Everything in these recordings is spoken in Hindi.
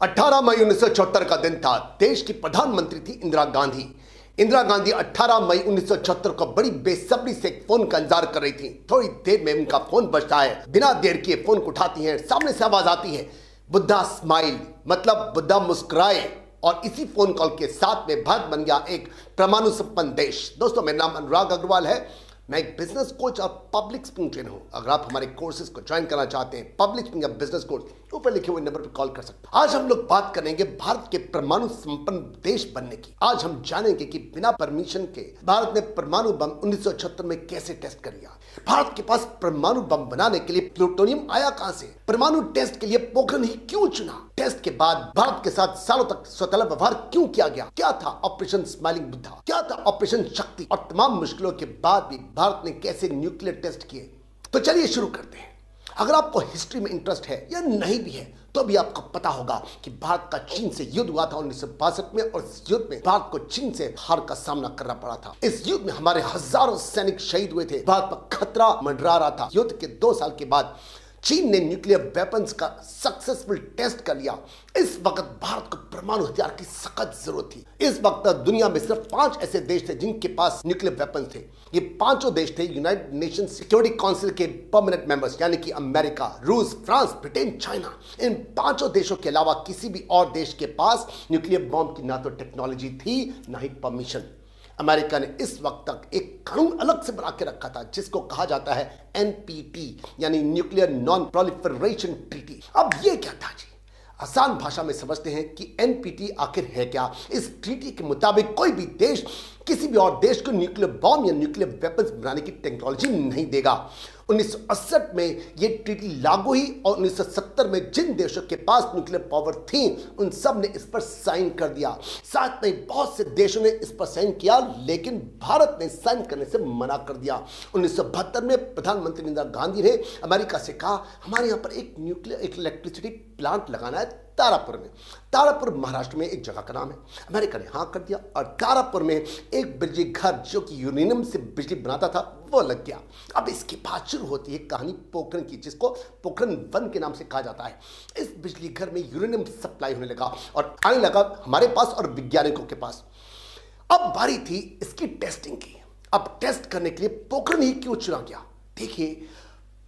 18 मई 1974 का दिन था। देश की प्रधानमंत्री थी इंदिरा गांधी। इंदिरा गांधी 18 मई 1974 को बड़ी बेसब्री से एक फोन का इंतजार कर रही थी। थोड़ी देर में उनका फोन बजता है। बिना देर किए फोन को उठाती हैं। सामने से आवाज आती है, बुद्धा स्माइल, मतलब बुद्धा मुस्कुराए। और इसी फोन कॉल के साथ में भारत बन गया एक परमाणु संपन्न देश। दोस्तों, मेरा नाम अनुराग अग्रवाल है। मैं एक बिजनेस कोच और पब्लिक स्पीकिंग ट्रेनर हूं। अगर आप हमारे कोर्सेज को ज्वाइन करना चाहते हैं, पब्लिक स्पीकिंग या बिजनेस कोर्स, ऊपर लिखे हुए नंबर पर कॉल कर सकते हैं। आज हम लोग बात करेंगे भारत के परमाणु संपन्न देश बनने की। आज हम जानेंगे कि बिना परमिशन के भारत ने परमाणु बम 1976 में कैसे टेस्ट कर लिया। भारत के पास परमाणु बम बनाने के लिए प्लूटोनियम आया कहां से? परमाणु टेस्ट के लिए पोखरण ही क्यों चुना? टेस्ट के बाद भारत के साथ सालों तक स्वतंत्र व्यवहार क्यों किया गया? क्या था ऑपरेशन स्माइलिंग बुद्धा? क्या था ऑपरेशन शक्ति? और तमाम मुश्किलों के बाद भी भारत ने कैसे न्यूक्लियर टेस्ट किए? तो चलिए शुरू करते हैं। अगर आपको हिस्ट्री में इंटरेस्ट है या नहीं भी है तो भी आपको पता होगा कि भारत का चीन से युद्ध हुआ था 1962 में, और इस युद्ध में भारत को चीन से हार का सामना करना पड़ा था। इस युद्ध में हमारे हजारों सैनिक शहीद हुए थे। भारत पर खतरा मंडरा रहा था। युद्ध के 2 साल के बाद चीन ने न्यूक्लियर वेपन्स का सक्सेसफुल टेस्ट कर लिया। इस वक्त भारत को परमाणु हथियार की सख्त जरूरत थी। इस वक्त दुनिया में सिर्फ 5 ऐसे देश थे जिनके पास न्यूक्लियर वेपन्स थे। ये 5 देश थे यूनाइटेड नेशन सिक्योरिटी काउंसिल के परमानेंट मेंबर्स, यानी कि अमेरिका, रूस, फ्रांस, ब्रिटेन, चाइना। इन 5 देशों के अलावा किसी भी और देश के पास न्यूक्लियर बॉम्ब की ना तो टेक्नोलॉजी थी ना ही परमिशन। अमेरिका ने इस वक्त तक एक कानून अलग से बना के रखा था जिसको कहा जाता है एनपीटी, यानी न्यूक्लियर नॉन प्रोलिफरेशन ट्रीटी। अब ये क्या था जी? आसान भाषा में समझते हैं कि एनपीटी आखिर है क्या। इस ट्रीटी के मुताबिक कोई भी देश किसी भी और देश को न्यूक्लियर बॉम्ब या न्यूक्लियर वेपन्स बनाने की टेक्नोलॉजी नहीं देगा। 1968 में यह ट्रीटी लागू हुई और 1970 में जिन देशों के पास न्यूक्लियर पावर थी उन सब ने इस पर साइन कर दिया। साथ में बहुत से देशों ने इस पर साइन किया, लेकिन भारत ने साइन करने से मना कर दिया। 1972 में प्रधानमंत्री इंदिरा गांधी ने अमेरिका से कहा, हमारे यहाँ पर एक इलेक्ट्रिसिटी प्लांट लगाना है तारापुर में। तारापुर महाराष्ट्र में एक जगह का नाम है। अमेरिका ने हाँ कर दिया और तारापुर में एक बिजली घर जो कि यूरेनियम से बिजली बनाता था वो लग गया। अब इसके बाद शुरू होती है कहानी पोखरण की, जिसको पोखरण 1 के नाम से कहा जाता है। इस बिजली घर में यूरेनियम सप्लाई होने लगा और आने लगा हमारे पास और वैज्ञानिकों के पास। अब बारी थी इसकी टेस्टिंग की। अब टेस्ट करने के लिए पोखरण ही क्यों चुना गया? देखिए,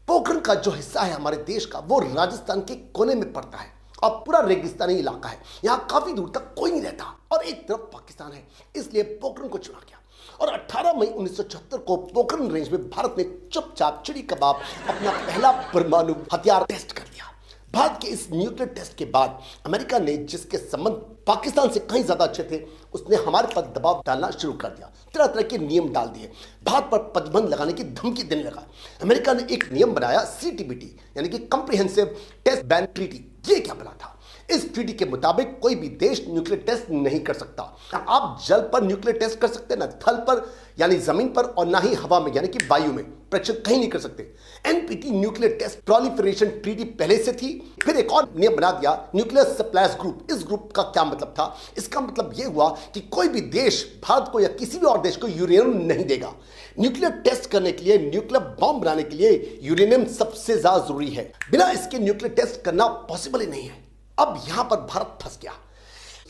पोखरण का जो हिस्सा है हमारे देश का वो राजस्थान के कोने में पड़ता है और पूरा रेगिस्तानी इलाका है। यहां काफी दूर तक कोई नहीं रहता और एक तरफ पाकिस्तान है, इसलिए पोखरण को चुना गया। और 18 मई 1974 को पोखरण रेंज में भारत ने चुपचाप चिड़ी कबाब अपना पहला परमाणु हथियार टेस्ट कर दिया। भारत के इस न्यूक्लियर टेस्ट के बाद अमेरिका ने, जिसके संबंध पाकिस्तान से कहीं ज्यादा अच्छे थे, उसने हमारे पर दबाव डालना शुरू कर दिया। तरह तरह के नियम डाल दिए। भारत पर प्रतिबंध लगाने की धमकी देने लगा। अमेरिका ने एक नियम बनाया, सीटीबीटी, यानी कि कॉम्प्रिहेंसिव टेस्ट बैन ट्रीटी। ये क्या बना था? इस ट्रीटी के मुताबिक कोई भी देश न्यूक्लियर टेस्ट नहीं कर सकता। आप जल पर न्यूक्लियर टेस्ट कर सकते, ना थल पर यानी जमीन पर, और ना ही हवा में यानी कि वायु में परीक्षण कहीं नहीं कर सकते। NPT nuclear test proliferation treaty पहले से थी। फिर एक और नियम बना दिया, न्यूक्लियर सप्लायर्स ग्रुप। इस ग्रुप का क्या मतलब था? इसका मतलब यह हुआ कि कोई भी देश भारत को या किसी भी और देश को यूरेनियम नहीं देगा। यूक्लियर टेस्ट करने के लिए, न्यूक्लियर बॉम्ब बनाने के लिए यूरेनियम सबसे ज्यादा जरूरी है। बिना इसके न्यूक्लियर टेस्ट करना पॉसिबल ही नहीं है। अब यहां पर भारत फंस गया।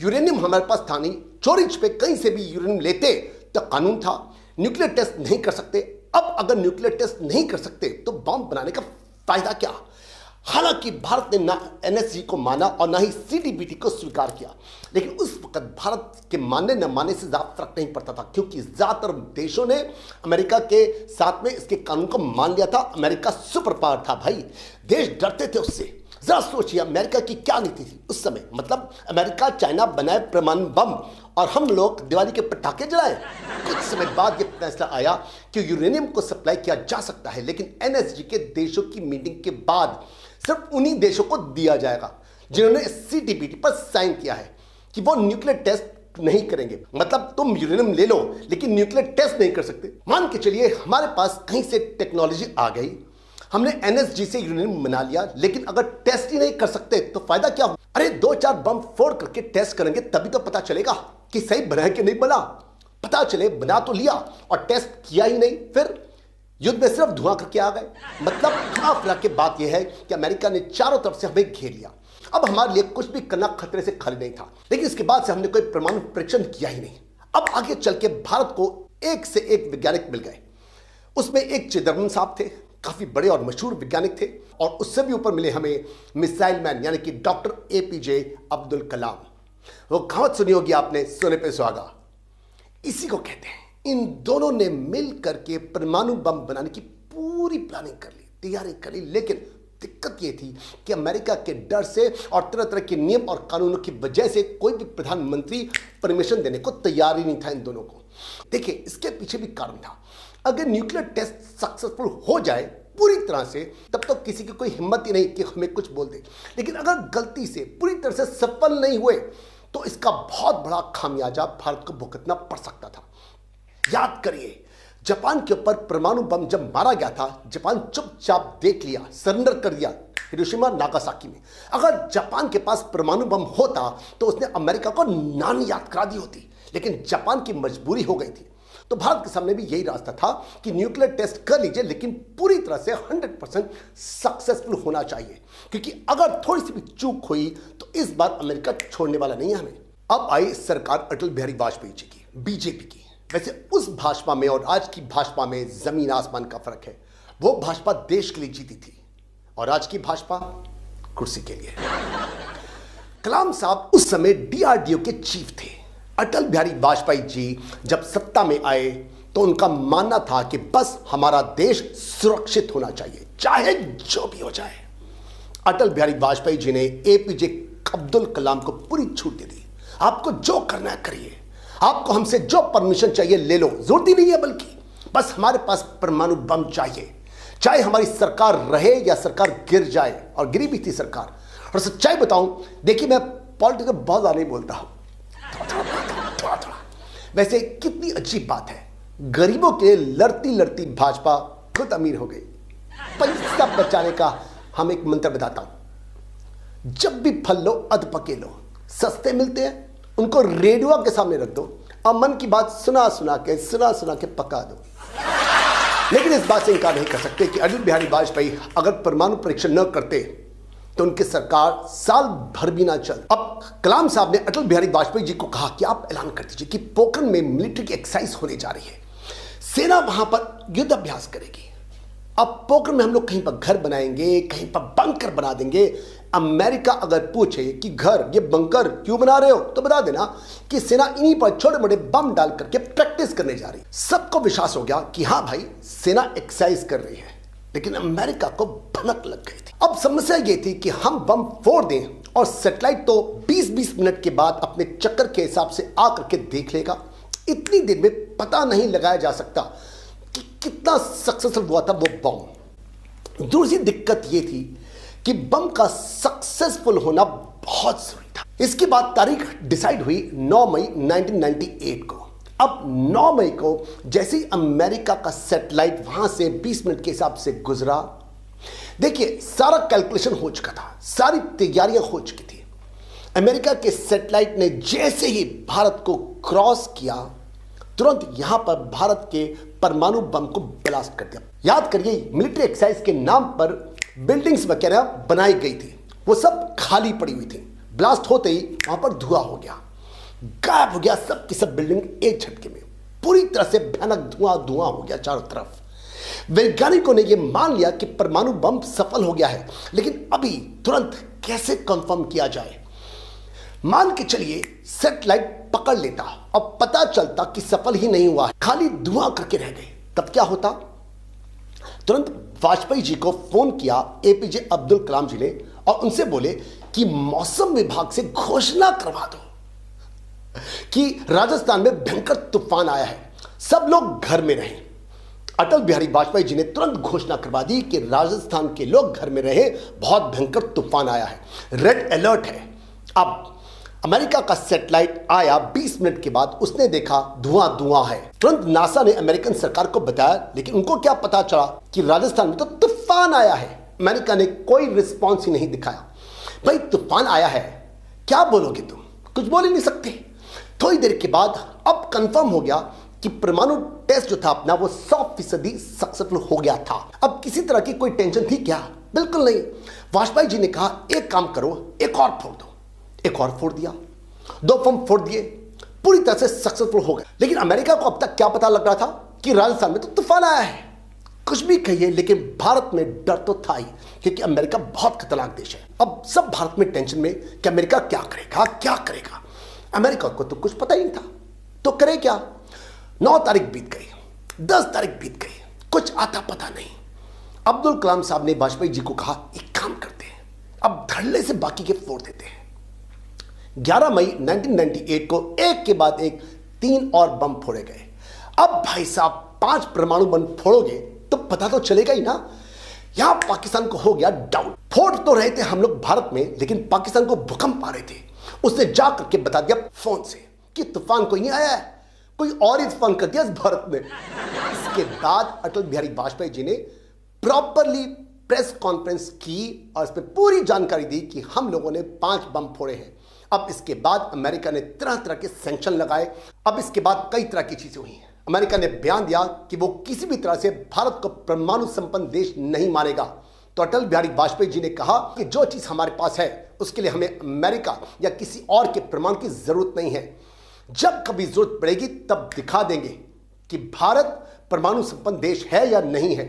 यूरेनियम हमारे पास था नहीं, चोरी छुपे कहीं से भी यूरेनियम लेते तो कानून था। न्यूक्लियर टेस्ट नहीं कर सकते। अब अगर न्यूक्लियर टेस्ट नहीं कर सकते तो बॉम्ब बनाने का फायदा क्या? हालांकि भारत ने ना एनएसजी को माना और ना ही सीटीबीटी को स्वीकार किया, लेकिन उस वक्त भारत के मानने न मानने से ज्यादा फर्क नहीं पड़ता था, क्योंकि ज्यादातर देशों ने अमेरिका के साथ में इसके कानून को मान लिया था। अमेरिका सुपर पावर था भाई, देश डरते थे उससे। जरा सोचिए अमेरिका की क्या नीति थी उस समय। मतलब अमेरिका चाइना बनाए परमाणु बम और हम लोग दिवाली के पटाखे जलाए। कुछ समय बाद यह फैसला आया कि यूरेनियम को सप्लाई किया जा सकता है, लेकिन एनएसजी के देशों की मीटिंग के बाद सिर्फ उन्हीं देशों को दिया जाएगा जिन्होंने सीटीबीटी पर साइन किया है कि वो न्यूक्लियर टेस्ट नहीं करेंगे। मतलब तुम यूरेनियम ले लो लेकिन न्यूक्लियर टेस्ट नहीं कर सकते। मान के चलिए हमारे पास कहीं से टेक्नोलॉजी आ गई, हमने एनएसजी से यूरेनियम बना लिया, लेकिन अगर टेस्ट ही नहीं कर सकते तो फायदा क्या? अरे 2-4 बम फोड़ करके टेस्ट करेंगे तभी तो पता चलेगा कि सही बना है कि नहीं बना। पता चले बना तो लिया और टेस्ट किया ही नहीं, फिर युद्ध में सिर्फ धुआं करके आ गए। मतलब घुमा फिरा के बात यह है कि अमेरिका ने चारों तरफ से हमें घेर लिया। अब हमारे लिए कुछ भी करना खतरे से खाली नहीं था, लेकिन इसके बाद से हमने कोई परमाणु परीक्षण किया ही नहीं। अब आगे चल के भारत को एक से एक वैज्ञानिक मिल गए। उसमें एक चिदंबरम साहब थे, काफी बड़े और मशहूर वैज्ञानिक थे, और उससे भी ऊपर मिले हमें मिसाइल मैन यानी कि डॉक्टर एपीजे अब्दुल कलाम। वो कहावत सुनी होगी आपने, सोने पे सुहागा, इसी को कहते हैं। इन दोनों ने मिल करके परमाणु बम बनाने की पूरी प्लानिंग कर ली, तैयारी कर ली, लेकिन दिक्कत यह थी कि अमेरिका के डर से और तरह तरह के नियम और कानूनों की वजह से कोई भी प्रधानमंत्री परमिशन देने को तैयार ही नहीं था इन दोनों को। देखिए, इसके पीछे भी कारण था। अगर न्यूक्लियर टेस्ट सक्सेसफुल हो जाए पूरी तरह से, तब तो किसी की कोई हिम्मत ही नहीं कि हमें कुछ बोल दे। लेकिन अगर गलती से पूरी तरह से सफल नहीं हुए तो इसका बहुत बड़ा खामियाजा भारत को भुगतना पड़ सकता था। याद करिए, जापान के ऊपर परमाणु बम जब मारा गया था, जापान चुपचाप देख लिया, सरेंडर कर दिया हिरोशिमा नागासाकी में। अगर जापान के पास परमाणु बम होता तो उसने अमेरिका को नानी याद करा दी होती, लेकिन जापान की मजबूरी हो गई थी। तो भारत के सामने भी यही रास्ता था कि न्यूक्लियर टेस्ट कर लीजिए, लेकिन पूरी तरह से 100% सक्सेसफुल होना चाहिए, क्योंकि अगर थोड़ी सी भी चूक हुई तो इस बार अमेरिका छोड़ने वाला नहीं है हमें। अब आई सरकार अटल बिहारी वाजपेयी जी की, बीजेपी की। वैसे उस भाजपा में और आज की भाजपा में जमीन आसमान का फर्क है। वो भाजपा देश के लिए जीती थी और आज की भाजपा कुर्सी के लिए। कलाम साहब उस समय डीआरडीओ के चीफ थे। अटल बिहारी वाजपेयी जी जब सत्ता में आए तो उनका मानना था कि बस हमारा देश सुरक्षित होना चाहिए, चाहे जो भी हो जाए। अटल बिहारी वाजपेयी जी ने एपीजे अब्दुल कलाम को पूरी छूट दे दी। आपको जो करना है करिए, आपको हमसे जो परमिशन चाहिए ले लो, जरूरत ही नहीं है, बल्कि बस हमारे पास परमाणु बम चाहिए, चाहे हमारी सरकार रहे या सरकार गिर जाए। और गिरी भी थी सरकार। और सच्चाई बताऊं, देखिए मैं पॉलिटिक्स में बहुत ज्यादा नहीं बोलता हूं, थोड़ा। वैसे कितनी अच्छी बात है, गरीबों के लड़ती लड़ती भाजपा खुद अमीर हो गई। पैसा बचाने का हम एक मंत्र बताता हूं, जब भी फल लो अध पके लो, सस्ते मिलते हैं, उनको रेडियो के सामने रख दो और मन की बात सुना सुना के पका दो। लेकिन इस बात से इनकार नहीं कर सकते कि अटल बिहारी वाजपेयी अगर परमाणु परीक्षण न करते तो उनकी सरकार साल भर भी ना चल। अब कलाम साहब ने अटल बिहारी वाजपेयी जी को कहा कि आप ऐलान कर दीजिए कि पोखरण में मिलिट्री की एक्सरसाइज होने जा रही है, सेना वहां पर युद्ध अभ्यास करेगी। अब पोखरण में हम लोग कहीं पर घर बनाएंगे, कहीं पर बंकर बना देंगे। अमेरिका अगर पूछे कि घर, ये बंकर क्यों बना रहे हो, तो बता देना कि सेना इन्हीं पर छोटे मोटे बम डाल करके प्रैक्टिस करने जा रही है। सबको विश्वास हो गया कि हाँ भाई, सेना एक्सरसाइज कर रही है। लेकिन अमेरिका को भनक लग गई थी। अब समस्या ये थी कि हम बम फोड़ दें और सैटेलाइट तो 20-20 मिनट के बाद अपने चक्कर के हिसाब से आकर के देख लेगा। इतनी देर में पता नहीं लगाया जा सकता कि कितना सक्सेसफुल हुआ था वो बम। दूसरी दिक्कत ये थी कि बम का सक्सेसफुल होना बहुत जरूरी था। इसके बाद तारीख डिसाइड हुई 9 मई 1998 को। अब 9 मई को जैसे ही अमेरिका का सैटेलाइट वहां से 20 मिनट के हिसाब से गुजरा, देखिए सारा कैलकुलेशन हो चुका था, सारी तैयारियां हो चुकी थी। अमेरिका के सैटेलाइट ने जैसे ही भारत को क्रॉस किया, तुरंत यहां पर भारत के परमाणु बम को ब्लास्ट कर दिया। याद करिए, मिलिट्री एक्सरसाइज के नाम पर बिल्डिंग्स वगैरह बनाई गई थी, वो सब खाली पड़ी हुई थी। ब्लास्ट होते ही वहां पर धुआं हो गया, गायब हो गया सब की सब बिल्डिंग एक झटके में। पूरी तरह से भयानक धुआं हो गया चारों तरफ। वैज्ञानिकों ने यह मान लिया कि परमाणु बम सफल हो गया है, लेकिन अभी तुरंत कैसे कंफर्म किया जाए। मान के चलिए सैटेलाइट पकड़ लेता और पता चलता कि सफल ही नहीं हुआ, खाली धुआं करके रह गए, तब क्या होता। तुरंत वाजपेयी जी को फोन किया एपीजे अब्दुल कलाम जी ने और उनसे बोले कि मौसम विभाग से घोषणा करवा दो कि राजस्थान में भयंकर तूफान आया है, सब लोग घर में रहें। अटल बिहारी वाजपेयी जी ने तुरंत घोषणा करवा दी कि राजस्थान के लोग घर में रहे, बहुत भयंकर तूफान आया है, रेड अलर्ट है। अब अमेरिका का सैटेलाइट आया 20 मिनट के बाद, उसने देखा धुआं है। तुरंत नासा ने अमेरिकन सरकार को बताया, लेकिन उनको क्या पता चला कि राजस्थान में तो तूफान आया है। अमेरिका ने कोई रिस्पॉन्स ही नहीं दिखाया। भाई तूफान आया है, क्या बोलोगे तुम, कुछ बोल ही नहीं सकते। थोड़ी देर के बाद अब कंफर्म हो गया कि परमाणु टेस्ट जो था अपना वो 100% सक्सेसफुल हो गया था। अब किसी तरह की कोई टेंशन थी क्या? बिल्कुल नहीं। वाजपेयी जी ने कहा एक काम करो, एक और फोड़ दो। एक और फोड़ दिया, 2 बम फोड़ दिए, पूरी तरह से सक्सेसफुल हो गए। लेकिन अमेरिका को अब तक क्या पता लग रहा था कि राजस्थान में तो तूफान आया है। कुछ भी कहिए, लेकिन भारत में डर तो था ही, क्योंकि अमेरिका बहुत खतरनाक देश है। अब सब भारत में टेंशन में कि अमेरिका क्या करेगा, क्या करेगा। अमेरिका को तो कुछ पता ही नहीं था, तो करे क्या। 9 तारीख बीत गई, 10 तारीख बीत गई, कुछ आता पता नहीं। अब्दुल कलाम साहब ने वाजपेयी जी को कहा एक काम करते हैं, अब धड़ल्ले से बाकी के फोड़ देते हैं। 11 मई 1998 को एक के बाद एक 3 और बम फोड़े गए। अब भाई साहब 5 परमाणु बम फोड़ोगे तो पता तो चलेगा ही ना। यहां पाकिस्तान को हो गया डाउट। फोड़ तो रहे थे हम लोग भारत में, लेकिन पाकिस्तान को भूकंप आ रहे थे। उसने जाकर के बता दिया फोन से कि तूफान कोई नहीं आया है, कोई और ही तूफान कर दिया इस भारत ने। इसके बाद अटल बिहारी वाजपेयी जी ने प्रॉपरली प्रेस कॉन्फ्रेंस की और इस पर पूरी जानकारी दी कि हम लोगों ने 5 बम फोड़े हैं। अब इसके बाद अमेरिका ने तरह तरह के सैंक्शन लगाए। अब इसके बाद कई तरह की चीजें हुई। अमेरिका ने बयान दिया कि वो किसी भी तरह से भारत को परमाणु संपन्न देश नहीं मानेगा। तो अटल बिहारी वाजपेयी जी ने कहा कि जो चीज हमारे पास है उसके लिए हमें अमेरिका या किसी और के प्रमाण की जरूरत नहीं है। जब कभी जरूरत पड़ेगी तब दिखा देंगे कि भारत परमाणु संपन्न देश है या नहीं है।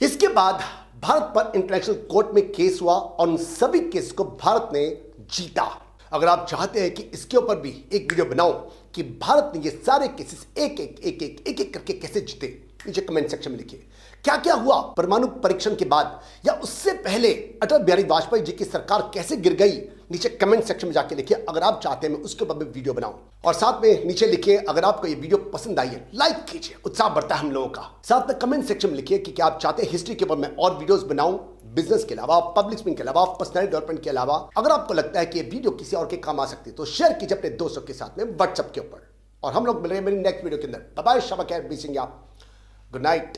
इसके बाद भारत पर इंटरनेशनल कोर्ट में केस हुआ और उन सभी केस को भारत ने जीता। अगर आप चाहते हैं कि इसके ऊपर भी एक वीडियो बनाऊं कि भारत ने ये सारे केसेस एक एक करके कैसे जीते, नीचे कमेंट सेक्शन में लिखिए। क्या क्या हुआ परमाणु परीक्षण के बाद या उससे पहले अटल बिहारी वाजपेयी जी की सरकार कैसे गिर गई, नीचे कमेंट सेक्शन में जाके लिखिए। अगर आप चाहते हैं मैं उसके ऊपर भी वीडियो बनाऊं। और साथ में नीचे लिखिए अगर आपको ये वीडियो पसंद आई है, लाइक कीजिए, उत्साह बढ़ता है हम लोगों का। साथ में कमेंट सेक्शन में लिखिए कि क्या आप चाहते हैं हिस्ट्री के ऊपर मैं और वीडियोस बनाऊं, बिजनेस के अलावा, पब्लिक स्पीकिंग के अलावा, पर्सनैलिटी डेवलपमेंट के अलावा। अगर आपको लगता है कि ये वीडियो किसी और के काम आ सकती है तो शेयर कीजिए अपने दोस्तों के साथ में व्हाट्सएप के ऊपर। और हम लोग मिलेंगे मेरी नेक्स्ट वीडियो के अंदर। बाय बाय, शबा खैर, बी सिंह, गुड नाइट।